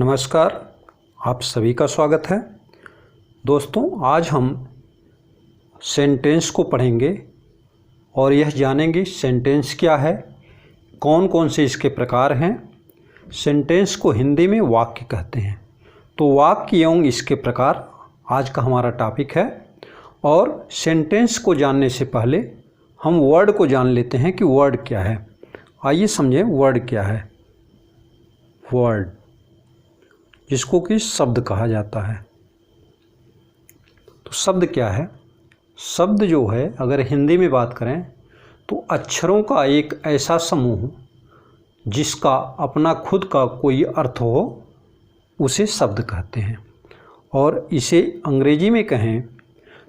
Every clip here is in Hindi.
नमस्कार, आप सभी का स्वागत है। दोस्तों, आज हम सेंटेंस को पढ़ेंगे और यह जानेंगे सेंटेंस क्या है, कौन कौन से इसके प्रकार हैं। सेंटेंस को हिंदी में वाक्य कहते हैं। तो वाक्य एवं इसके प्रकार आज का हमारा टॉपिक है। और सेंटेंस को जानने से पहले हम वर्ड को जान लेते हैं कि वर्ड क्या है। आइए समझें वर्ड क्या है। वर्ड जिसको कि शब्द कहा जाता है। तो शब्द क्या है? शब्द जो है, अगर हिंदी में बात करें तो अक्षरों का एक ऐसा समूह जिसका अपना खुद का कोई अर्थ हो, उसे शब्द कहते हैं। और इसे अंग्रेजी में कहें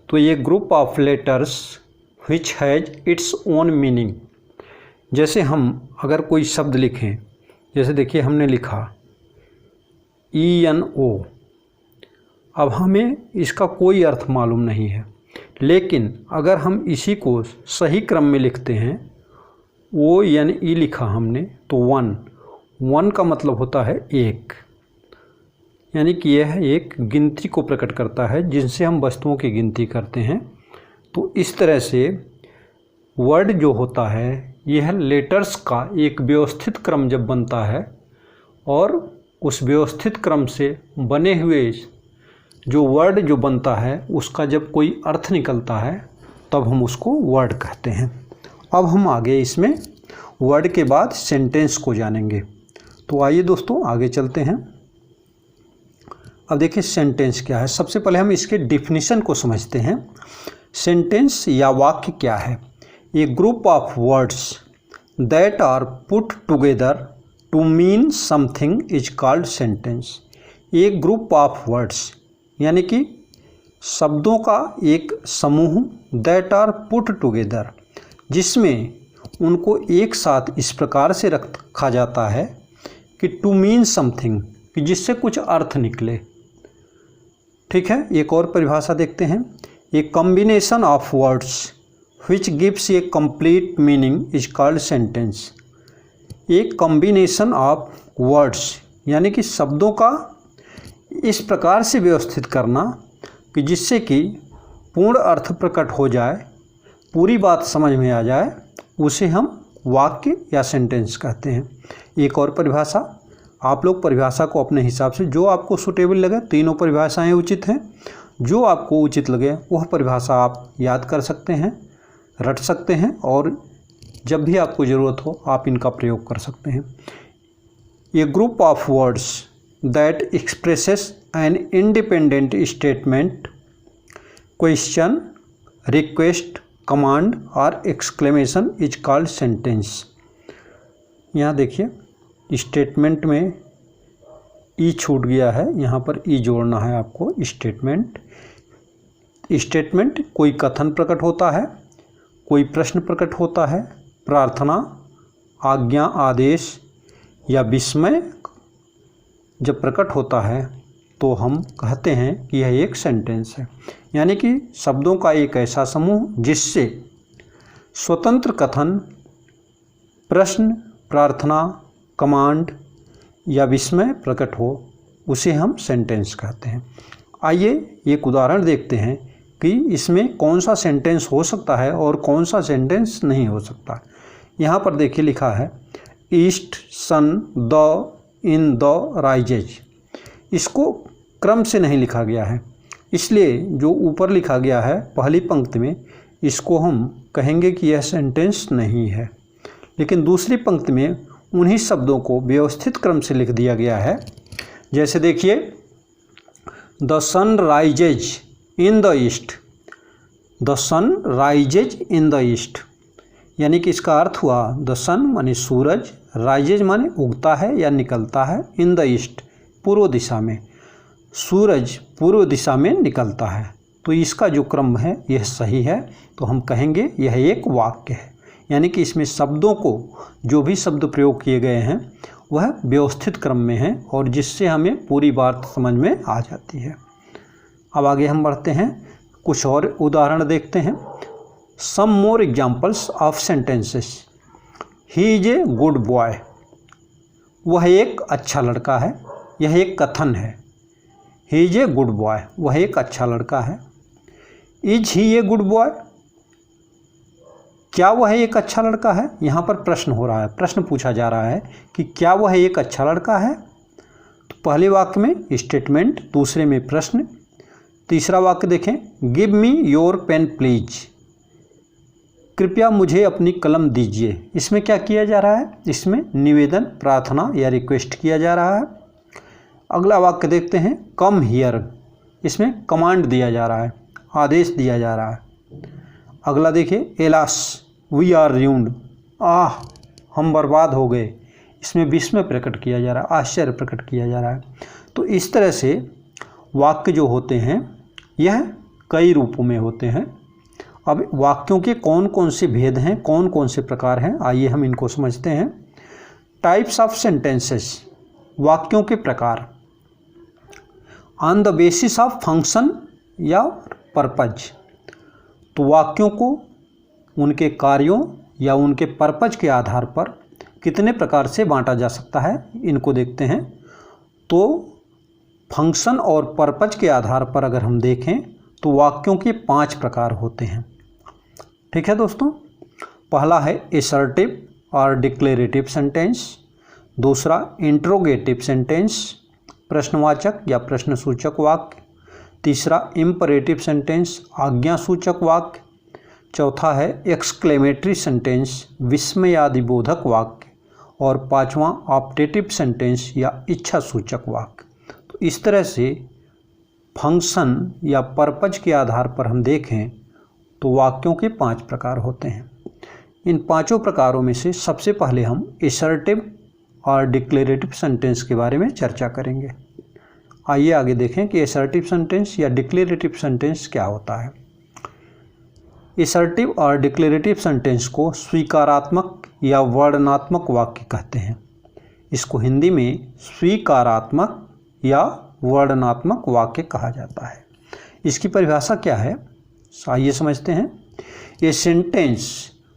तो ये group of letters which has its own meaning. जैसे हम अगर कोई शब्द लिखें, जैसे देखिए हमने लिखा ENO। अब हमें इसका कोई अर्थ मालूम नहीं है, लेकिन अगर हम इसी को सही क्रम में लिखते हैं, ONE लिखा हमने तो वन का मतलब होता है एक, यानी कि यह एक गिनती को प्रकट करता है जिनसे हम वस्तुओं की गिनती करते हैं। तो इस तरह से वर्ड जो होता है, यह लेटर्स का एक व्यवस्थित क्रम जब बनता है और उस व्यवस्थित क्रम से बने हुए जो वर्ड जो बनता है उसका जब कोई अर्थ निकलता है तब हम उसको वर्ड कहते हैं। अब हम आगे इसमें वर्ड के बाद सेंटेंस को जानेंगे। तो आइए दोस्तों आगे चलते हैं। अब देखिए सेंटेंस क्या है। सबसे पहले हम इसके डिफिनीशन को समझते हैं। सेंटेंस या वाक्य क्या है? A group of words that are put together to mean something is called sentence. एक ग्रुप ऑफ वर्ड्स यानी कि शब्दों का एक समूह, दैट आर पुट टुगेदर, जिसमें उनको एक साथ इस प्रकार से रखा जाता है कि टू मीन समथिंग, कि जिससे कुछ अर्थ निकले। ठीक है, एक और परिभाषा देखते हैं। A combination of words which gives a complete meaning is called sentence। एक कॉम्बिनेशन ऑफ वर्ड्स यानी कि शब्दों का इस प्रकार से व्यवस्थित करना कि जिससे कि पूर्ण अर्थ प्रकट हो जाए, पूरी बात समझ में आ जाए, उसे हम वाक्य या सेंटेंस कहते हैं। एक और परिभाषा, आप लोग परिभाषा को अपने हिसाब से जो आपको सूटेबल लगे, तीनों परिभाषाएं उचित हैं, जो आपको उचित लगे वह परिभाषा आप याद कर सकते हैं, रट सकते हैं और जब भी आपको ज़रूरत हो आप इनका प्रयोग कर सकते हैं। A group of words that expresses an independent statement, question, request, command और एक्सक्लेमेशन इज कॉल्ड सेंटेंस। यहाँ देखिए स्टेटमेंट में ई छूट गया है, यहाँ पर ई जोड़ना है आपको। स्टेटमेंट कोई कथन प्रकट होता है, कोई प्रश्न प्रकट होता है, प्रार्थना, आज्ञा, आदेश या विस्मय जब प्रकट होता है तो हम कहते हैं कि यह एक सेंटेंस है। यानी कि शब्दों का एक ऐसा समूह जिससे स्वतंत्र कथन, प्रश्न, प्रार्थना, कमांड या विस्मय प्रकट हो, उसे हम सेंटेंस कहते हैं। आइए एक उदाहरण देखते हैं कि इसमें कौन सा सेंटेंस हो सकता है और कौन सा सेंटेंस नहीं हो सकता। यहाँ पर देखिए लिखा है east, sun, the, in the rises. इसको क्रम से नहीं लिखा गया है, इसलिए जो ऊपर लिखा गया है पहली पंक्ति में, इसको हम कहेंगे कि यह सेंटेंस नहीं है। लेकिन दूसरी पंक्ति में उन्हीं शब्दों को व्यवस्थित क्रम से लिख दिया गया है। जैसे देखिए the sun rises in the east, the sun rises in the east, यानी कि इसका अर्थ हुआ द सन माने सूरज, राइजेज माने उगता है या निकलता है, इन द ईस्ट पूर्व दिशा में, सूरज पूर्व दिशा में निकलता है। तो इसका जो क्रम है यह सही है, तो हम कहेंगे यह एक वाक्य है। यानी कि इसमें शब्दों को जो भी शब्द प्रयोग किए गए हैं वह व्यवस्थित क्रम में है और जिससे हमें पूरी बात समझ में आ जाती है। अब आगे हम बढ़ते हैं, कुछ और उदाहरण देखते हैं। Some more examples of sentences. He is a good boy, वह एक अच्छा लड़का है। यह एक कथन है। He is a good boy, वह एक अच्छा लड़का है। Is he a good boy, क्या वह एक अच्छा लड़का है? यहाँ पर प्रश्न हो रहा है, प्रश्न पूछा जा रहा है कि क्या वह एक अच्छा लड़का है। तो पहले वाक्य में स्टेटमेंट, दूसरे में प्रश्न, तीसरा वाक्य देखें, give me your pen please, कृपया मुझे अपनी कलम दीजिए। इसमें क्या किया जा रहा है? इसमें निवेदन, प्रार्थना या रिक्वेस्ट किया जा रहा है। अगला वाक्य देखते हैं, कम हियर, इसमें कमांड दिया जा रहा है, आदेश दिया जा रहा है। अगला देखिए, एलास वी आर रूइंड, आह हम बर्बाद हो गए, इसमें विस्मय प्रकट किया जा रहा है, आश्चर्य प्रकट किया जा रहा है। तो इस तरह से वाक्य जो होते हैं यह कई रूपों में होते हैं। अब वाक्यों के कौन कौन से भेद हैं, कौन कौन से प्रकार हैं, आइए हम इनको समझते हैं। टाइप्स ऑफ सेंटेंसेस, वाक्यों के प्रकार। On the basis of function या पर्पज, तो वाक्यों को उनके कार्यों या उनके पर्पज के आधार पर कितने प्रकार से बांटा जा सकता है, इनको देखते हैं। तो फंक्शन और पर्पज के आधार पर अगर हम देखें तो वाक्यों के 5 प्रकार होते हैं। ठीक है दोस्तों, पहला है असर्टिव और डिक्लेरेटिव सेंटेंस, दूसरा इंट्रोगेटिव सेंटेंस, प्रश्नवाचक या प्रश्नसूचक वाक्य, तीसरा इम्परेटिव सेंटेंस, आज्ञासूचक वाक्य, चौथा है एक्सक्लेमेटरी सेंटेंस, विस्मयादिबोधक वाक्य, और पांचवा ऑप्टेटिव सेंटेंस या इच्छासूचक वाक्य। तो इस तरह से फंक्शन या पर्पज के आधार पर हम देखें तो वाक्यों के 5 प्रकार होते हैं। इन 5 प्रकारों में से सबसे पहले हम असर्टिव और डिक्लेरेटिव सेंटेंस के बारे में चर्चा करेंगे। आइए आगे देखें कि असर्टिव सेंटेंस या डिक्लेरेटिव सेंटेंस क्या होता है। असर्टिव और डिक्लेरेटिव सेंटेंस को स्वीकारात्मक या वर्णनात्मक वाक्य कहते हैं। इसको हिंदी में स्वीकारात्मक या वर्णनात्मक वाक्य कहा जाता है। इसकी परिभाषा क्या है, आइए समझते हैं। A sentence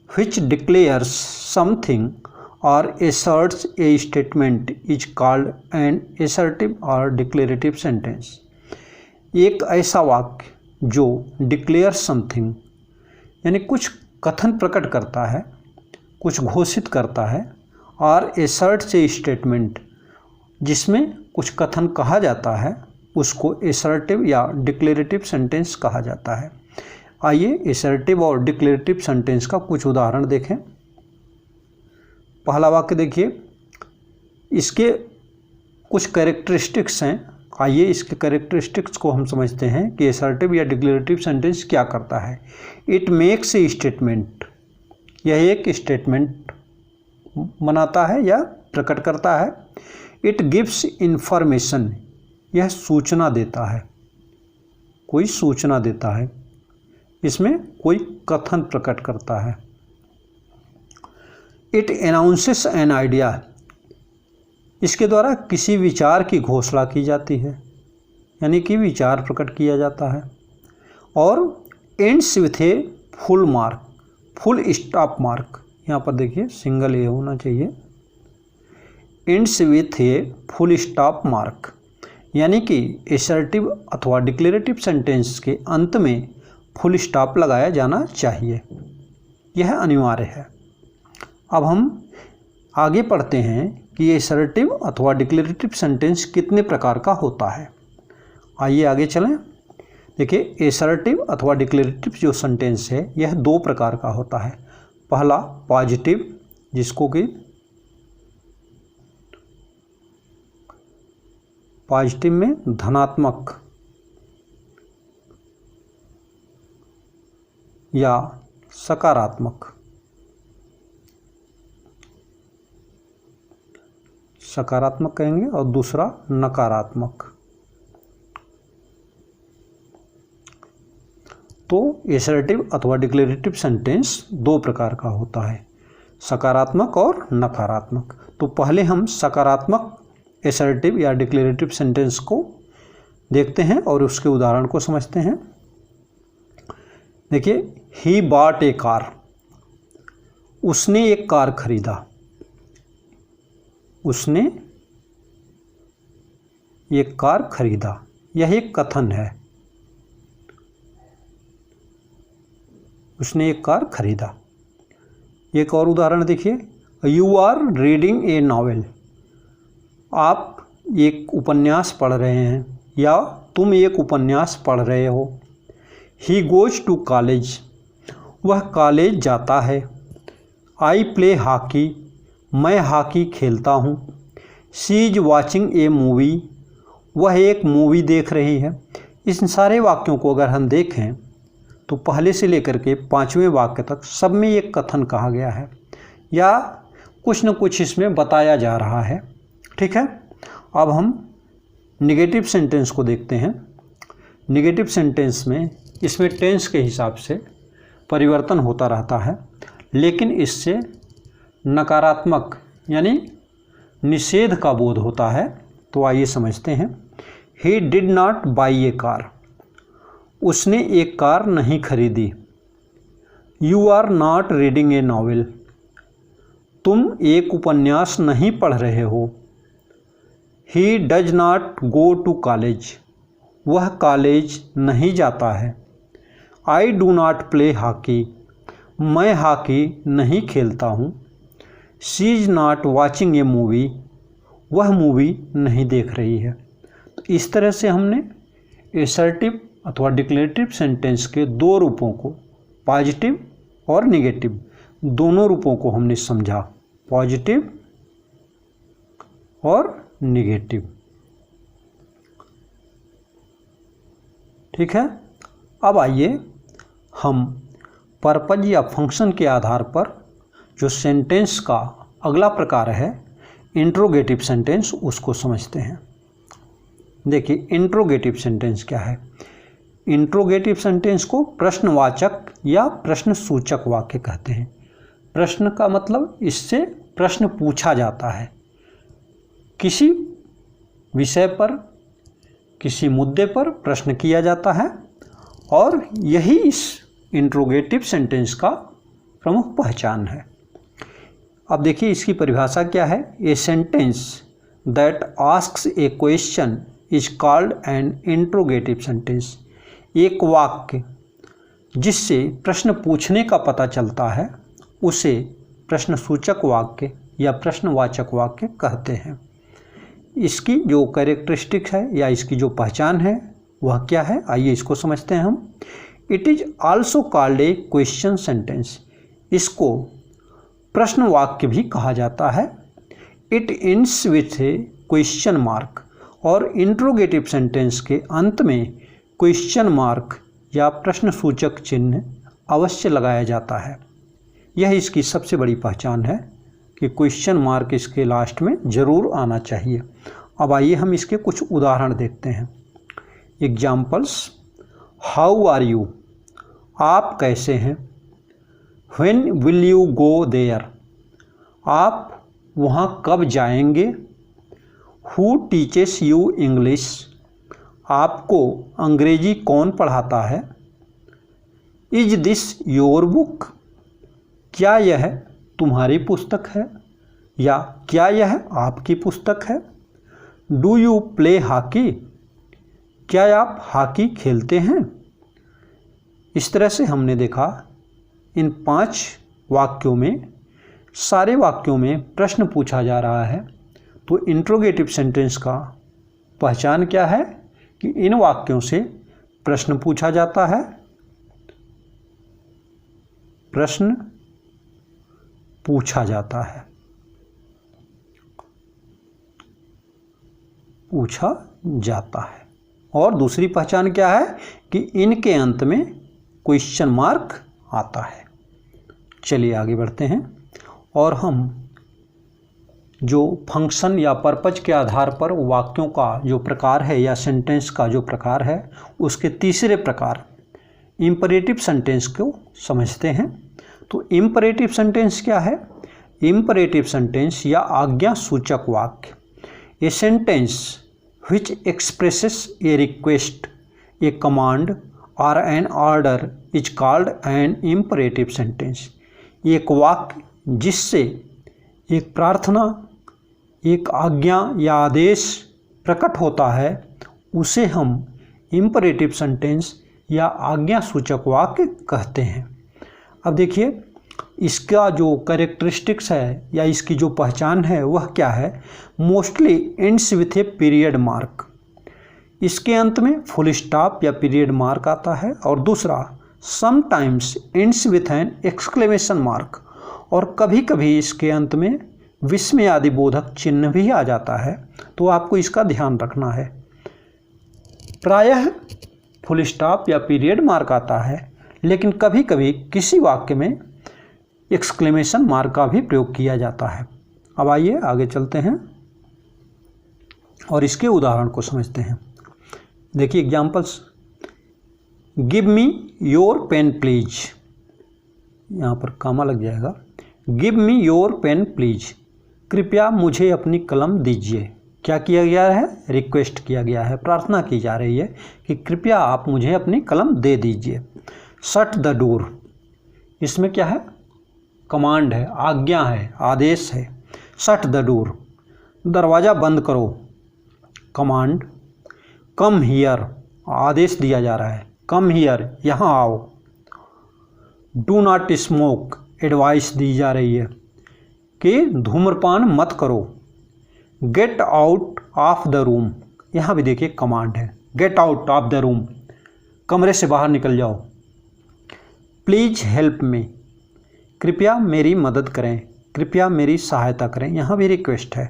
which declares something or asserts a statement is called an assertive or declarative sentence। एक ऐसा वाक्य जो declares something यानी कुछ कथन प्रकट करता है, कुछ घोषित करता है, और asserts a statement जिसमें कुछ कथन कहा जाता है, उसको assertive या declarative sentence कहा जाता है। आइए assertive और declarative sentence का कुछ उदाहरण देखें। पहला वाक्य देखिए, इसके कुछ कैरेक्टरिस्टिक्स हैं। आइए इसके कैरेक्टरिस्टिक्स को हम समझते हैं कि असर्टिव या डिक्लेरेटिव सेंटेंस क्या करता है। इट मेक्स ए स्टेटमेंट, यह एक स्टेटमेंट बनाता है या प्रकट करता है। इट गिव्स इंफॉर्मेशन, यह सूचना देता है, कोई सूचना देता है, इसमें कोई कथन प्रकट करता है। इट अनाउंसेस एन आइडिया, इसके द्वारा किसी विचार की घोषणा की जाती है, यानी कि विचार प्रकट किया जाता है। और ends with a full mark, full stop mark, यहाँ पर देखिए सिंगल ए होना चाहिए। Ends with a full stop mark, यानी कि असर्टिव अथवा डिक्लेरेटिव सेंटेंस के अंत में फुल स्टॉप लगाया जाना चाहिए, यह अनिवार्य है। अब हम आगे पढ़ते हैं कि असर्टिव अथवा डिक्लेरेटिव सेंटेंस कितने प्रकार का होता है। आइए आगे चलें। देखिए, असर्टिव अथवा डिक्लेरेटिव जो सेंटेंस है यह 2 प्रकार का होता है। पहला पॉजिटिव, जिसको कि पॉजिटिव में धनात्मक या सकारात्मक, सकारात्मक कहेंगे, और दूसरा नकारात्मक। तो असर्टिव अथवा डिक्लेरेटिव सेंटेंस 2 प्रकार का होता है, सकारात्मक और नकारात्मक। तो पहले हम सकारात्मक असर्टिव या डिक्लेरेटिव सेंटेंस को देखते हैं और उसके उदाहरण को समझते हैं। देखिए, ही बॉट ए कार, उसने एक कार खरीदा, उसने एक कार खरीदा, यह एक कथन है। उसने एक कार खरीदा। एक और उदाहरण देखिए, you are reading a novel, आप एक उपन्यास पढ़ रहे हैं या तुम एक उपन्यास पढ़ रहे हो। ही गोज टू कॉलेज, वह कॉलेज जाता है। आई प्ले हॉकी, मैं हॉकी खेलता हूँ। She is watching a movie, वह एक मूवी देख रही है। इन सारे वाक्यों को अगर हम देखें तो पहले से लेकर के 5वें वाक्य तक सब में एक कथन कहा गया है या कुछ न कुछ इसमें बताया जा रहा है। ठीक है, अब हम निगेटिव सेंटेंस को देखते हैं। निगेटिव सेंटेंस में इसमें टेंस के हिसाब से परिवर्तन होता रहता है, लेकिन इससे नकारात्मक यानी निषेध का बोध होता है। तो आइए समझते हैं। He did not buy a car, उसने एक कार नहीं खरीदी। You are not reading a novel, तुम एक उपन्यास नहीं पढ़ रहे हो। He does not go to college, वह कॉलेज नहीं जाता है। I do not play hockey, मैं हॉकी नहीं खेलता हूँ। She is not watching a movie, वह मूवी नहीं देख रही है। तो इस तरह से हमने एसर्टिव अथवा डिक्लेरेटिव सेंटेंस के दो रूपों को, पॉजिटिव और नेगेटिव, दोनों रूपों को हमने समझा, पॉजिटिव और नेगेटिव। ठीक है, अब आइए हम पर्पज या फंक्शन के आधार पर जो सेंटेंस का अगला प्रकार है इंट्रोगेटिव सेंटेंस, उसको समझते हैं। देखिए इंट्रोगेटिव सेंटेंस क्या है। इंट्रोगेटिव सेंटेंस को प्रश्नवाचक या प्रश्न सूचक वाक्य कहते हैं। प्रश्न का मतलब इससे प्रश्न पूछा जाता है, किसी विषय पर, किसी मुद्दे पर प्रश्न किया जाता है, और यही इस इंट्रोगेटिव सेंटेंस का प्रमुख पहचान है। अब देखिए इसकी परिभाषा क्या है। A sentence that asks A question is called N interrogative sentence, एक वाक्य जिससे प्रश्न पूछने का पता चलता है उसे प्रश्नसूचक वाक्य या प्रश्नवाचक वाक्य कहते हैं। इसकी जो कैरेक्टरिस्टिक है या इसकी जो पहचान है वह क्या है, आइए इसको समझते हैं हम। It is also called a question sentence, इसको प्रश्न वाक्य भी कहा जाता है। It ends with A question mark, और इंट्रोगेटिव सेंटेंस के अंत में क्वेश्चन मार्क या प्रश्न सूचक चिन्ह अवश्य लगाया जाता है। यह इसकी सबसे बड़ी पहचान है कि क्वेश्चन मार्क इसके लास्ट में ज़रूर आना चाहिए। अब आइए हम इसके कुछ उदाहरण देखते हैं। एग्जाम्पल्स, हाउ आर यू, आप कैसे हैं। When will you go there, आप वहाँ कब जाएंगे। हु टीचेस यू इंग्लिश, आपको अंग्रेजी कौन पढ़ाता है। इज दिस योर बुक, क्या यह तुम्हारी पुस्तक है या क्या यह आपकी पुस्तक है। डू यू प्ले हॉकी, क्या आप हॉकी खेलते हैं। इस तरह से हमने देखा इन 5 वाक्यों में, सारे वाक्यों में प्रश्न पूछा जा रहा है। तो इंट्रोगेटिव सेंटेंस का पहचान क्या है कि इन वाक्यों से प्रश्न पूछा जाता है, प्रश्न पूछा जाता है, पूछा जाता है। और दूसरी पहचान क्या है कि इनके अंत में क्वेश्चन मार्क आता है। चलिए आगे बढ़ते हैं और हम जो फंक्शन या पर्पज के आधार पर वाक्यों का जो प्रकार है या सेंटेंस का जो प्रकार है उसके तीसरे प्रकार इम्परेटिव सेंटेंस को समझते हैं। तो इम्परेटिव सेंटेंस क्या है। इम्परेटिव सेंटेंस या आज्ञा सूचक वाक्य, a sentence which expresses a request, a command or an order is called an imperative sentence। एक वाक्य जिससे एक प्रार्थना, एक आज्ञा या आदेश प्रकट होता है उसे हम इम्परेटिव सेंटेंस या आज्ञासूचक वाक्य कहते हैं। अब देखिए इसका जो कैरेक्टरिस्टिक्स है या इसकी जो पहचान है वह क्या है। Mostly ends with a period mark, इसके अंत में फुल स्टॉप या पीरियड मार्क आता है। और दूसरा sometimes ends with an exclamation mark, और कभी कभी इसके अंत में विस्मय आदि बोधक चिन्ह भी आ जाता है, तो आपको इसका ध्यान रखना है। प्रायः फुल स्टॉप या पीरियड मार्क आता है, लेकिन कभी कभी किसी वाक्य में एक्सक्लेमेशन मार्क का भी प्रयोग किया जाता है। अब आइए आगे चलते हैं और इसके उदाहरण को समझते हैं। देखिए examples, give me your pen please, यहाँ पर कामा लग जाएगा। Give me your pen please, कृपया मुझे अपनी कलम दीजिए। क्या किया गया है, रिक्वेस्ट किया गया है, प्रार्थना की जा रही है कि कृपया आप मुझे अपनी कलम दे दीजिए। शट द डोर, इसमें क्या है, कमांड है, आज्ञा है, आदेश है। शट द डोर, दरवाज़ा बंद करो, कमांड। कम हियर, आदेश दिया जा रहा है, कम हियर, यहाँ आओ। डू नॉट स्मोक, एडवाइस दी जा रही है कि धूम्रपान मत करो। Get out of the room, यहाँ भी देखिए कमांड है, get out of the room, कमरे से बाहर निकल जाओ। प्लीज हेल्प मी, कृपया मेरी मदद करें, कृपया मेरी सहायता करें, यहाँ भी रिक्वेस्ट है।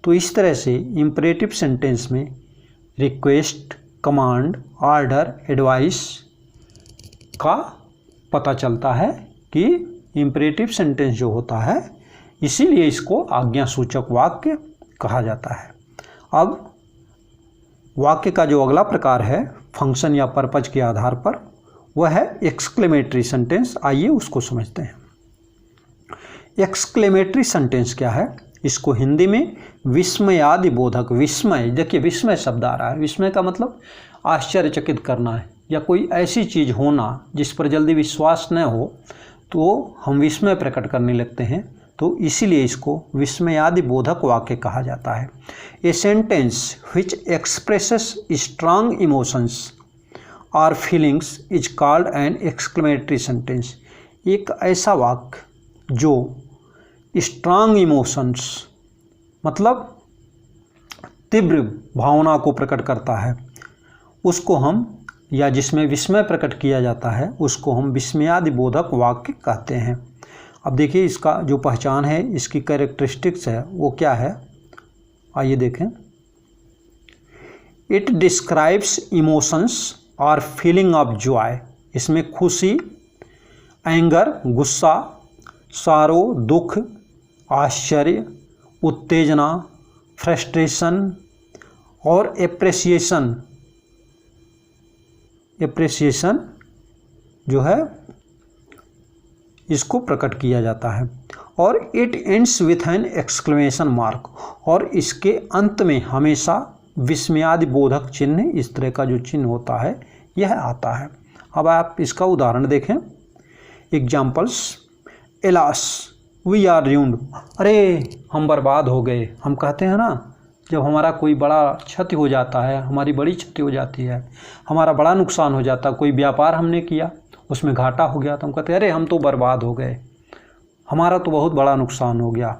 तो इस तरह से इम्परेटिव सेंटेंस में रिक्वेस्ट, कमांड, ऑर्डर, एडवाइस का पता चलता है कि इम्परेटिव सेंटेंस जो होता है, इसीलिए इसको आज्ञासूचक वाक्य कहा जाता है। अब वाक्य का जो अगला प्रकार है फंक्शन या पर्पज के आधार पर, वह है एक्सक्लेमेटरी सेंटेंस। आइए उसको समझते हैं। एक्सक्लेमेटरी सेंटेंस क्या है, इसको हिंदी में विस्मयादि बोधक, विस्मय, देखिए विस्मय शब्द आ रहा है, विस्मय का मतलब आश्चर्यचकित करना है या कोई ऐसी चीज़ होना जिस पर जल्दी विश्वास न हो तो हम विस्मय प्रकट करने लगते हैं, तो इसीलिए इसको विस्मयादि बोधक वाक्य कहा जाता है। A sentence which expresses strong emotions और feelings is called an exclamatory sentence. एक ऐसा वाक्य जो स्ट्रांग इमोशंस मतलब तीव्र भावना को प्रकट करता है, उसको हम, या जिसमें विस्मय प्रकट किया जाता है, उसको हम विस्मयादि बोधक वाक्य कहते हैं। अब देखिए इसका जो पहचान है, इसकी कैरेक्टरिस्टिक्स है, वो क्या है, आइए देखें। इट डिस्क्राइब्स इमोशंस और फीलिंग ऑफ जॉय, इसमें खुशी, एंगर, गुस्सा, सारो, दुख, आश्चर्य, उत्तेजना, फ्रस्ट्रेशन और एप्रिसिएशन जो है इसको प्रकट किया जाता है। और it ends with an exclamation mark, और इसके अंत में हमेशा विस्मयादि बोधक चिन्ह, इस तरह का जो चिन्ह होता है यह आता है। अब आप इसका उदाहरण देखें। Examples, alas we are ruined, अरे हम बर्बाद हो गए। हम कहते हैं ना, जब हमारा कोई बड़ा क्षति हो जाता है, हमारी बड़ी क्षति हो जाती है, हमारा बड़ा नुकसान हो जाता है, कोई व्यापार हमने किया उसमें घाटा हो गया, तो हम कहते हैं अरे हम तो बर्बाद हो गए, हमारा तो बहुत बड़ा नुकसान हो गया।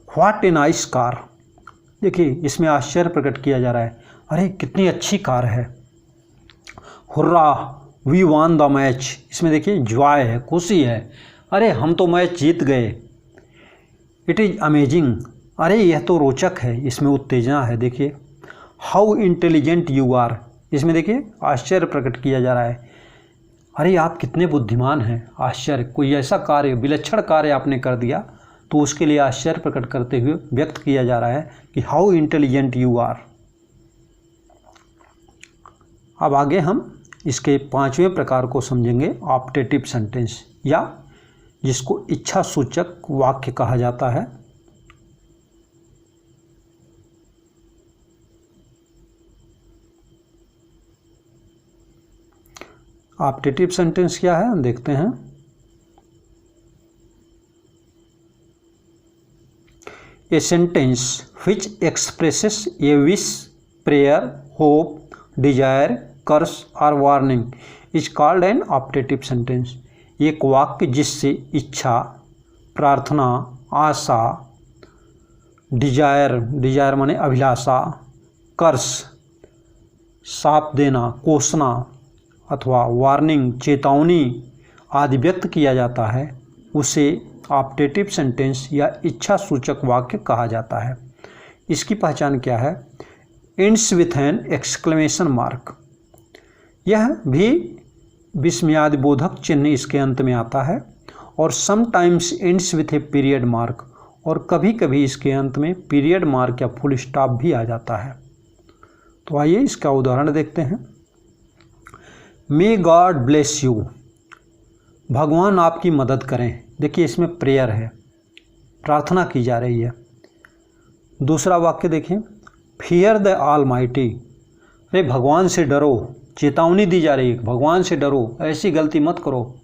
व्हाट ए नाइस कार, देखिए इसमें आश्चर्य प्रकट किया जा रहा है, अरे कितनी अच्छी कार है। Hurrah we won the match, इसमें देखिए जॉय है, खुशी है, अरे हम तो मैच जीत गए। इट इज़ अमेजिंग, अरे यह तो रोचक है, इसमें उत्तेजना है। देखिए हाउ इंटेलिजेंट यू आर, इसमें देखिए आश्चर्य प्रकट किया जा रहा है, अरे आप कितने बुद्धिमान हैं। आश्चर्य, कोई ऐसा कार्य, विलक्षण कार्य आपने कर दिया, तो उसके लिए आश्चर्य प्रकट करते हुए व्यक्त किया जा रहा है कि हाउ इंटेलिजेंट यू आर। अब आगे हम इसके पांचवें प्रकार को समझेंगे, ऑप्टेटिव सेंटेंस, या जिसको इच्छा सूचक वाक्य कहा जाता है। ऑप्टेटिव सेंटेंस क्या है देखते हैं। A sentence which expresses a wish, prayer, hope, desire, curse or warning is called an optative sentence। एक वाक्य जिससे इच्छा, प्रार्थना, आशा, डिजायर माने अभिलाषा, कर्स साप देना, कोसना अथवा वार्निंग चेतावनी आदि व्यक्त किया जाता है, उसे ऑप्टेटिव सेंटेंस या इच्छा सूचक वाक्य कहा जाता है। इसकी पहचान क्या है? Ends with an exclamation mark, यह भी विस्मयादिबोधक चिन्ह इसके अंत में आता है, और sometimes ends with a period mark, और कभी कभी इसके अंत में पीरियड मार्क या फुल स्टॉप भी आ जाता है। तो आइए इसका उदाहरण देखते हैं। मे गॉड ब्लेस यू, भगवान आपकी मदद करें। देखिए इसमें प्रेयर है, प्रार्थना की जा रही है। दूसरा वाक्य देखिए, फियर द ऑलमाइटी, अरे भगवान से डरो, चेतावनी दी जा रही है, भगवान से डरो, ऐसी गलती मत करो,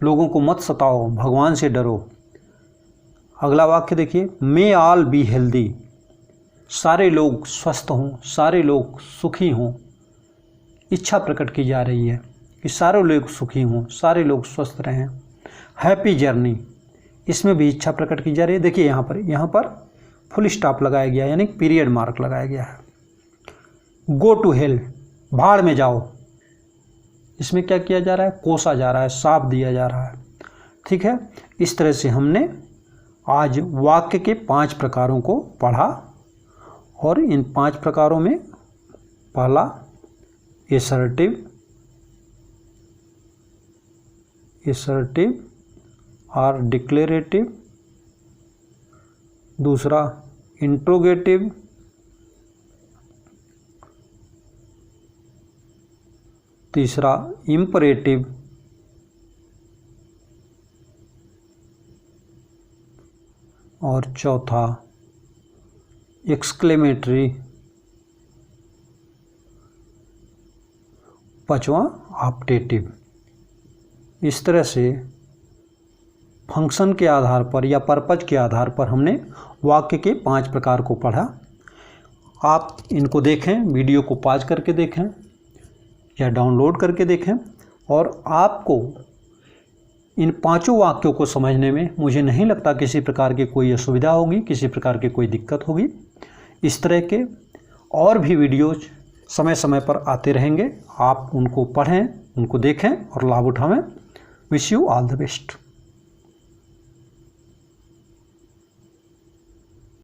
लोगों को मत सताओ, भगवान से डरो। अगला वाक्य देखिए, मे ऑल बी हेल्दी, सारे लोग स्वस्थ हों, सारे लोग सुखी हों। इच्छा प्रकट की जा रही है कि सारे लोग सुखी हों, सारे लोग स्वस्थ रहें। हैप्पी जर्नी, इसमें भी इच्छा प्रकट की जा रही है। देखिए यहाँ पर फुल स्टॉप लगाया गया, यानी पीरियड मार्क लगाया गया है। गो टू हेल, भाड़ में जाओ, इसमें क्या किया जा रहा है? कोसा जा रहा है, साप दिया जा रहा है। ठीक है, इस तरह से हमने आज वाक्य के 5 प्रकारों को पढ़ा, और इन 5 प्रकारों में पहला एसर्टिव और डिक्लेरेटिव, दूसरा इंट्रोगेटिव, तीसरा इम्परेटिव, और चौथा एक्सक्लेमेटरी, पांचवा ऑप्टेटिव। इस तरह से फंक्शन के आधार पर या पर्पज के आधार पर हमने वाक्य के 5 प्रकार को पढ़ा। आप इनको देखें, वीडियो को पॉज करके देखें या डाउनलोड करके देखें, और आपको इन 5 वाक्यों को समझने में मुझे नहीं लगता किसी प्रकार की कोई असुविधा होगी, किसी प्रकार की कोई दिक्कत होगी। इस तरह के और भी वीडियोज समय समय पर आते रहेंगे, आप उनको पढ़ें, उनको देखें और लाभ उठाएं। Wish you all the best.